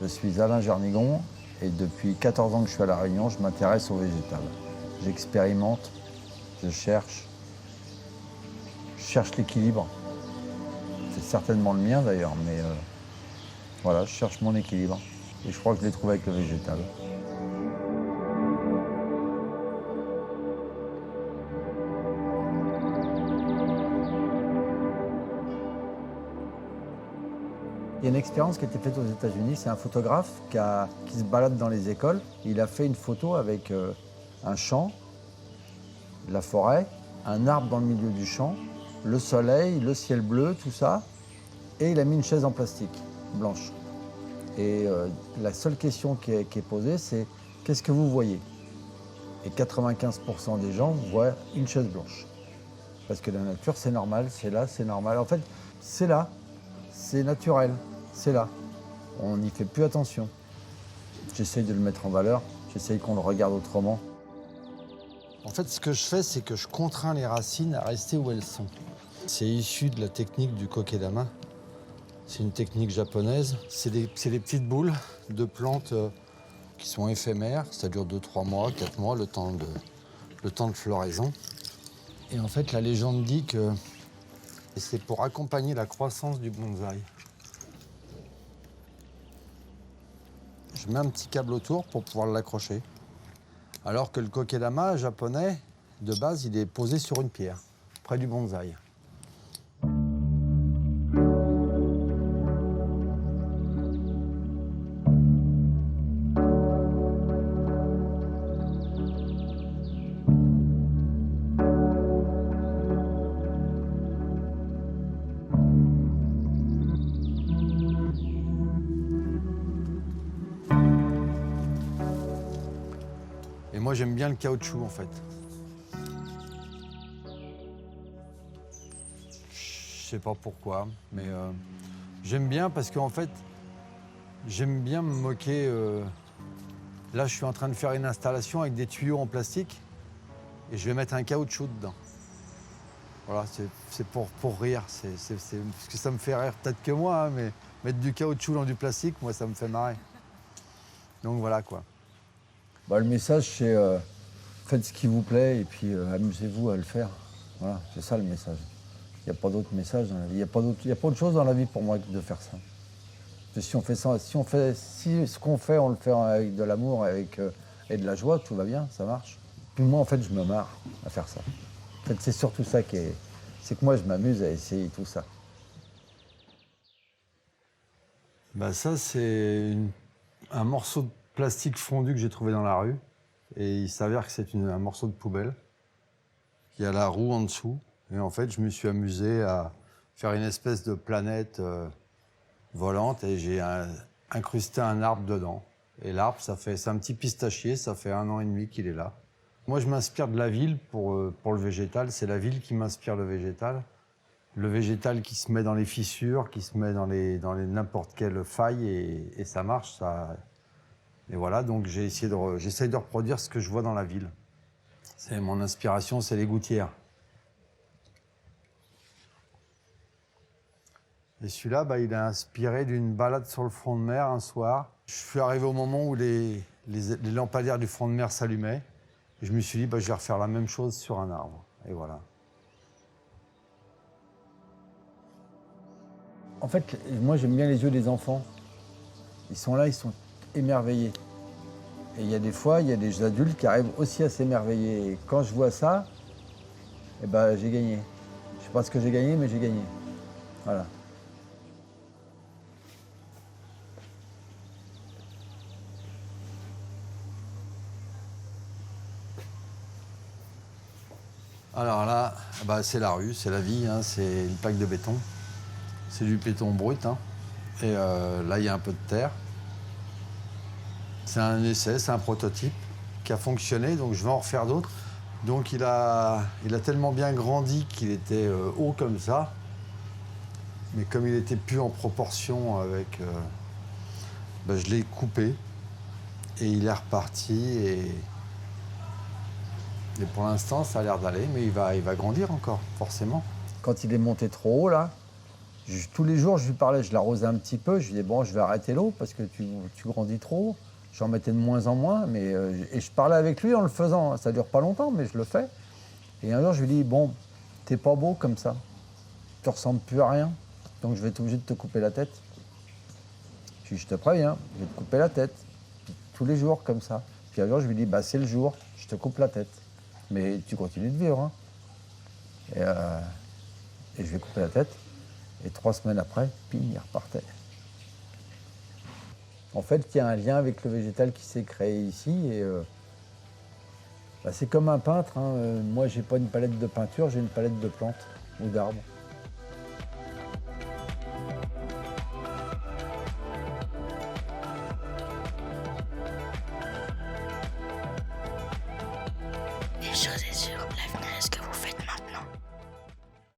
Je suis Alain Jernigon et depuis 14 ans que je suis à La Réunion, je m'intéresse au végétal. J'expérimente, je cherche l'équilibre. C'est certainement le mien d'ailleurs, mais voilà, je cherche mon équilibre. Et je crois que je l'ai trouvé avec le végétal. Il y a une expérience qui a été faite aux États-Unis. C'est un photographe qui se balade dans les écoles. Il a fait une photo avec un champ, de la forêt, un arbre dans le milieu du champ, le soleil, le ciel bleu, tout ça. Et il a mis une chaise en plastique, blanche. Et la seule question qui est posée, c'est « Qu'est-ce que vous voyez ?» Et 95% des gens voient une chaise blanche. Parce que la nature, c'est normal, c'est là, c'est normal. En fait, c'est là, c'est naturel, c'est là. On n'y fait plus attention. J'essaye de le mettre en valeur, j'essaye qu'on le regarde autrement. En fait, ce que je fais, c'est que je contrains les racines à rester où elles sont. C'est issu de la technique du kokedama. C'est une technique japonaise. C'est des petites boules de plantes qui sont éphémères. Ça dure 2-3 mois, 4 mois, le temps de floraison. Et en fait, la légende dit que c'est pour accompagner la croissance du bonsaï. Je mets un petit câble autour pour pouvoir l'accrocher. Alors que le kokedama japonais, de base, il est posé sur une pierre, près du bonsaï. Et moi, j'aime bien le caoutchouc, en fait. Je sais pas pourquoi, mais j'aime bien parce qu'en fait, j'aime bien me moquer. Là, je suis en train de faire une installation avec des tuyaux en plastique et je vais mettre un caoutchouc dedans. Voilà, c'est pour rire. Parce que ça me fait rire peut-être que moi, hein, mais mettre du caoutchouc dans du plastique, moi, ça me fait marrer. Donc voilà, quoi. Bah, le message, c'est faites ce qui vous plaît et puis amusez-vous à le faire. Voilà, c'est ça le message. Il n'y a pas d'autre message dans la vie. Il n'y a pas autre chose dans la vie pour moi que de faire ça. Si on fait ça, si ce qu'on fait, on le fait avec de l'amour et de la joie, tout va bien, ça marche. Puis moi, en fait, je me marre à faire ça. En fait, c'est surtout ça c'est que moi, je m'amuse à essayer tout ça. Bah ça, c'est un morceau de plastique fondu que j'ai trouvé dans la rue. Et il s'avère que c'est un morceau de poubelle. Il y a la roue en dessous. Et en fait, je me suis amusé à faire une espèce de planète volante et j'ai incrusté un arbre dedans. Et l'arbre, c'est un petit pistachier, ça fait 1 an et demi qu'il est là. Moi, je m'inspire de la ville pour le végétal. C'est la ville qui m'inspire le végétal. Le végétal qui se met dans les fissures, qui se met dans les n'importe quelle faille et ça marche. Et voilà, donc j'essaie de reproduire ce que je vois dans la ville. Mon inspiration, c'est les gouttières. Et celui-là, il est inspiré d'une balade sur le front de mer un soir. Je suis arrivé au moment où les lampadaires du front de mer s'allumaient. Et je me suis dit, je vais refaire la même chose sur un arbre. Et voilà. En fait, moi, j'aime bien les yeux des enfants. Ils sont là, ils sont émerveillés. Et il y a des fois, il y a des adultes qui arrivent aussi à s'émerveiller. Et quand je vois ça, j'ai gagné. Je ne sais pas ce que j'ai gagné, mais j'ai gagné. Voilà. Alors là, c'est la rue, c'est la vie, hein, c'est une plaque de béton. C'est du béton brut. Hein. Et là, il y a un peu de terre. C'est un essai, c'est un prototype qui a fonctionné, donc je vais en refaire d'autres. Donc il a tellement bien grandi qu'il était haut comme ça. Mais comme il était plus en proportion avec... je l'ai coupé et il est reparti. Et pour l'instant, ça a l'air d'aller, mais il va grandir encore, forcément. Quand il est monté trop haut, là, Tous les jours, je lui parlais, je l'arrosais un petit peu. Je lui disais, bon, je vais arrêter l'eau parce que tu grandis trop. J'en mettais de moins en moins. Et je parlais avec lui en le faisant. Ça dure pas longtemps, mais je le fais. Et un jour, je lui dis, bon, t'es pas beau comme ça. Tu ressembles plus à rien. Donc, je vais être obligé de te couper la tête. Je te préviens, je vais te couper la tête. Tous les jours, comme ça. Puis un jour, je lui dis, bah, c'est le jour, je te coupe la tête. Mais tu continues de vivre. Hein. Et je lui ai coupé la tête. Et 3 semaines après, pim, il repartait. En fait, il y a un lien avec le végétal qui s'est créé ici. Et c'est comme un peintre. Hein. Moi, j'ai pas une palette de peinture, j'ai une palette de plantes ou d'arbres. Les choses